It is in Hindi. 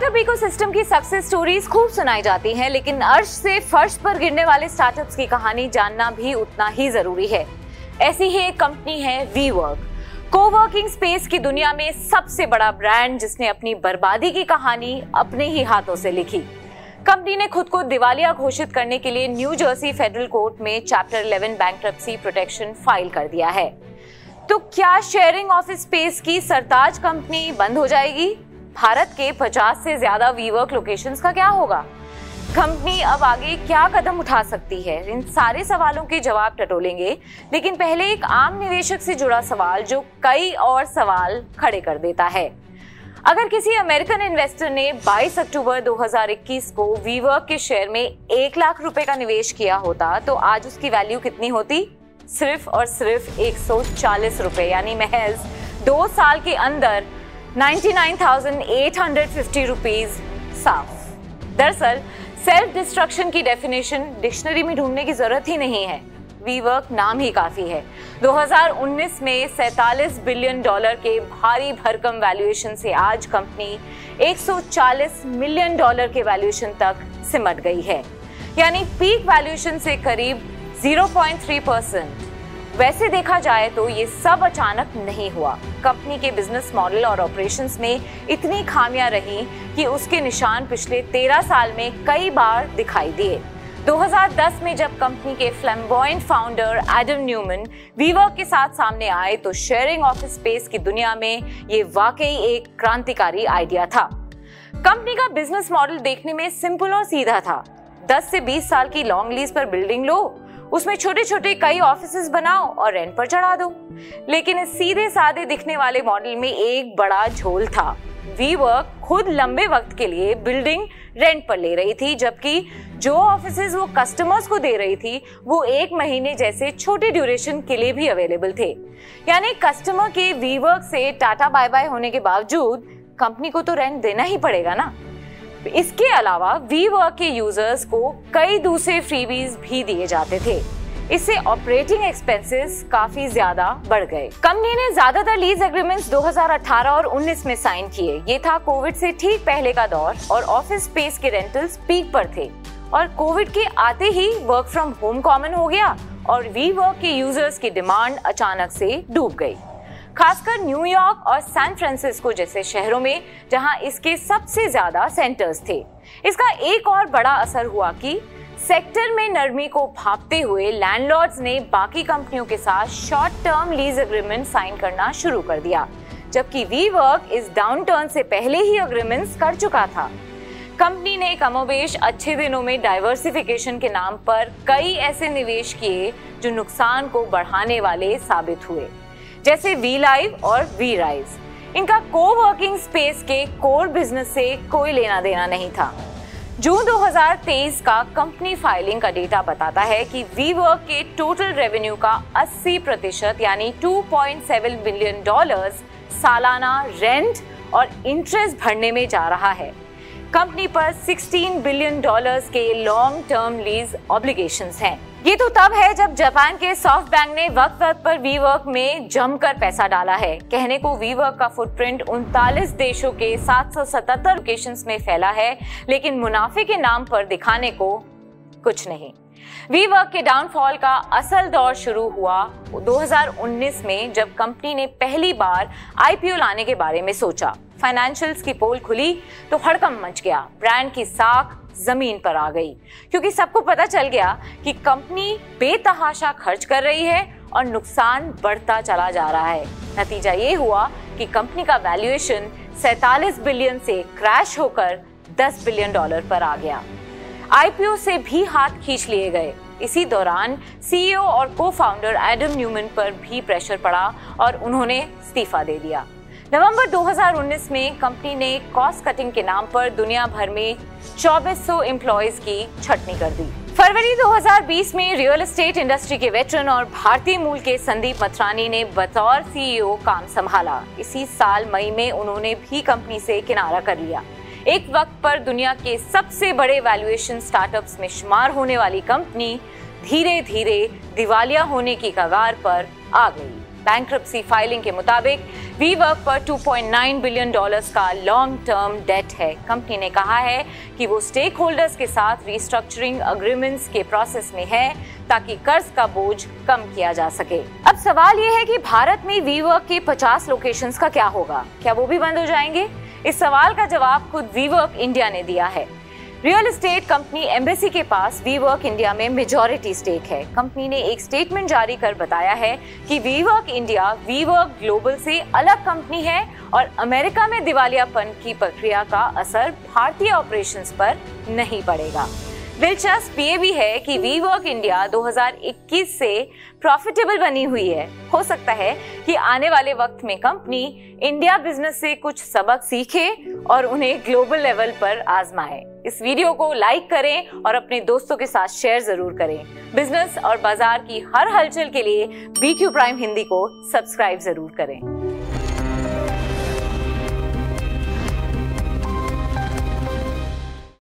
स्टार्टअप इकोसिस्टम की सक्सेस स्टोरीज खूब सुनाई जाती हैं, लेकिन अर्श से फर्श पर गिरने वाले स्टार्टअप्स की कहानी जानना भी उतना ही जरूरी है। ऐसी ही एक कंपनी है वीवर्क, कोवर्किंग स्पेस की दुनिया में सबसे बड़ा ब्रांड जिसने अपनी बर्बादी की कहानी अपने ही हाथों से लिखी। कंपनी ने खुद को दिवालिया घोषित करने के लिए न्यू जर्सी फेडरल कोर्ट में चैप्टर 11 बैंक्रप्सी प्रोटेक्शन फाइल कर दिया है। तो क्या शेयरिंग ऑफिस स्पेस की सरताज कंपनी बंद हो जाएगी? भारत के 50 से ज्यादा वीवर्क लोकेशंस का क्या होगा? कंपनी अब आगे क्या कदम उठा सकती है? इन सारे सवालों के जवाब टटोलेंगे, लेकिन पहले एक आम निवेशक से जुड़ा सवाल जो कई और सवाल खड़े कर देता है। अगर किसी अमेरिकन इन्वेस्टर ने 22 अक्टूबर 2021 को वीवर्क के शेयर में 1 लाख रुपए का निवेश किया होता तो आज उसकी वैल्यू कितनी होती? सिर्फ और सिर्फ 140 रुपए, यानी महज 2 साल के अंदर 99,850 रुपीज साफ। दरअसल सेल्फ डिस्ट्रक्शन की डेफिनेशन डिक्शनरी में ढूंढने की जरूरत ही नहीं है, वीवर्क नाम ही काफी है। 2019 में $47 बिलियन के भारी भरकम वैल्यूएशन से आज कंपनी $140 मिलियन के वैल्यूएशन तक सिमट गई है, यानी पीक वैल्यूएशन से करीब 0.3%। वैसे देखा जाए तो ये सब अचानक नहीं हुआ। कंपनी के बिजनेस मॉडल और ऑपरेशंस में इतनी खामियां रही कि उसके निशान पिछले 13 साल में कई बार दिखाई दिए। 2010 में जब कंपनी के flamboyant founder Adam Neumann WeWork के साथ सामने आए तो शेयरिंग ऑफिस स्पेस की दुनिया में ये वाकई एक क्रांतिकारी आइडिया था। कंपनी का बिजनेस मॉडल देखने में सिंपल और सीधा था। 10 से 20 साल की लॉन्ग लीज पर बिल्डिंग लो, उसमें छोटे छोटे कई ऑफिसेज बनाओ और रेंट पर चढ़ा दो। लेकिन इस सीधे साधे दिखने वाले मॉडल में एक बड़ा झोल था। वीवर्क खुद लंबे वक्त के लिए बिल्डिंग रेंट पर ले रही थी, जबकि जो ऑफिसेज वो कस्टमर्स को दे रही थी वो 1 महीने जैसे छोटे ड्यूरेशन के लिए भी अवेलेबल थे। यानी कस्टमर के वीवर्क से टाटा बाय बाय होने के बावजूद कंपनी को तो रेंट देना ही पड़ेगा ना। इसके अलावा वीवर्क के यूजर्स को कई दूसरे फ्रीबीज भी दिए जाते थे। इससे ऑपरेटिंग एक्सपेंसेस काफी ज्यादा बढ़ गए। कंपनी ने ज्यादातर लीज एग्रीमेंट्स 2018 और 19 में साइन किए। ये था कोविड से ठीक पहले का दौर और ऑफिस स्पेस के रेंटल्स पीक पर थे, और कोविड के आते ही वर्क फ्रॉम होम कॉमन हो गया और वीवर्क के यूजर्स की डिमांड अचानक से डूब गई, खासकर न्यूयॉर्क और सैन फ्रांसिस्को जैसे शहरों में जहां इसके सबसे ज्यादा सेंटर्स थे। इसका एक और बड़ा असर हुआ कि सेक्टर में नरमी को भांपते हुए लैंडलॉर्ड्स ने बाकी कंपनियों के साथ short term lease agreement sign करना शुरू कर दिया, जबकि वीवर्क इस डाउनटर्न से पहले ही एग्रीमेंट्स कर चुका था। कंपनी ने कमोबेश अच्छे दिनों में डाइवर्सिफिकेशन के नाम पर कई ऐसे निवेश किए जो नुकसान को बढ़ाने वाले साबित हुए, जैसे वी लाइव और वी राइज। इनका कोवर्किंग स्पेस के कोर बिजनेस से कोई लेना देना नहीं था। जून 2023 का कंपनी फाइलिंग का डेटा बताता है कि वीवर्क के टोटल रेवेन्यू का 80% यानी $2.7 बिलियन सालाना रेंट और इंटरेस्ट भरने में जा रहा है। कंपनी पर $16 बिलियन के लॉन्ग टर्म लीज ऑब्लिगेशंस हैं। ये तो तब है जब जापान के सॉफ्ट बैंक ने वक्त वक्त पर वीवर्क में जमकर पैसा डाला है। कहने को वीवर्क का फुटप्रिंट 39 देशों के 777 लोकेशंस में फैला है, लेकिन मुनाफे के नाम पर दिखाने को कुछ नहीं। वीवर्क के डाउनफॉल का असल दौर शुरू हुआ 2019 में, जब कंपनी ने पहली बार आईपीओ लाने के बारे में सोचा। फाइनेंशियल्स की पोल खुली तो हड़कंप मच गया, ब्रांड की साख जमीन पर आ गई, क्योंकि सबको पता चल गया कि कंपनी बेतहाशा खर्च कर रही है और नुकसान बढ़ता चला जा रहा है। नतीजा ये हुआ कि कंपनी का वैल्यूएशन 47 बिलियन से क्रैश होकर $10 बिलियन पर आ गया। आईपीओ से भी हाथ खींच लिए गए। इसी दौरान सीईओ और को फाउंडर एडम न्यूमैन पर भी प्रेशर पड़ा और उन्होंने इस्तीफा दे दिया। नवंबर 2019 में कंपनी ने कॉस्ट कटिंग के नाम पर दुनिया भर में 2400 एम्प्लॉयज की छटनी कर दी। फरवरी 2020 में रियल एस्टेट इंडस्ट्री के वेटरन और भारतीय मूल के संदीप मथरानी ने बतौर सीईओ काम संभाला। इसी साल मई में उन्होंने भी कंपनी से किनारा कर लिया। एक वक्त पर दुनिया के सबसे बड़े वैल्यूएशन स्टार्टअप्स में शुमार होने वाली कंपनी धीरे धीरे दिवालिया होने की कगार पर आ गई। बैंक्रप्सी फाइलिंग के मुताबिक वीवर्क पर $2.9 बिलियन का लॉन्ग टर्म डेट है। कंपनी ने कहा है कि वो स्टेक होल्डर्स के साथ रीस्ट्रक्चरिंग एग्रीमेंट्स के प्रोसेस में है ताकि कर्ज का बोझ कम किया जा सके। अब सवाल ये है कि भारत में वीवर्क के 50 लोकेशंस का क्या होगा? क्या वो भी बंद हो जाएंगे? इस सवाल का जवाब खुद वीवर्क इंडिया ने दिया है। रियल एस्टेट कंपनी एम्बेसी के पास वीवर्क इंडिया में मेजॉरिटी स्टेक है। कंपनी ने एक स्टेटमेंट जारी कर बताया है कि वीवर्क इंडिया वीवर्क ग्लोबल से अलग कंपनी है और अमेरिका में दिवालियापन की प्रक्रिया का असर भारतीय ऑपरेशंस पर नहीं पड़ेगा। दिलचस्प ये भी है कि वीवर्क इंडिया 2021 से प्रॉफिटेबल बनी हुई है। हो सकता है कि आने वाले वक्त में कंपनी इंडिया बिजनेस से कुछ सबक सीखे और उन्हें ग्लोबल लेवल पर आजमाए। इस वीडियो को लाइक करें और अपने दोस्तों के साथ शेयर जरूर करें। बिजनेस और बाजार की हर हलचल के लिए BQ प्राइम हिंदी को सब्सक्राइब जरूर करें।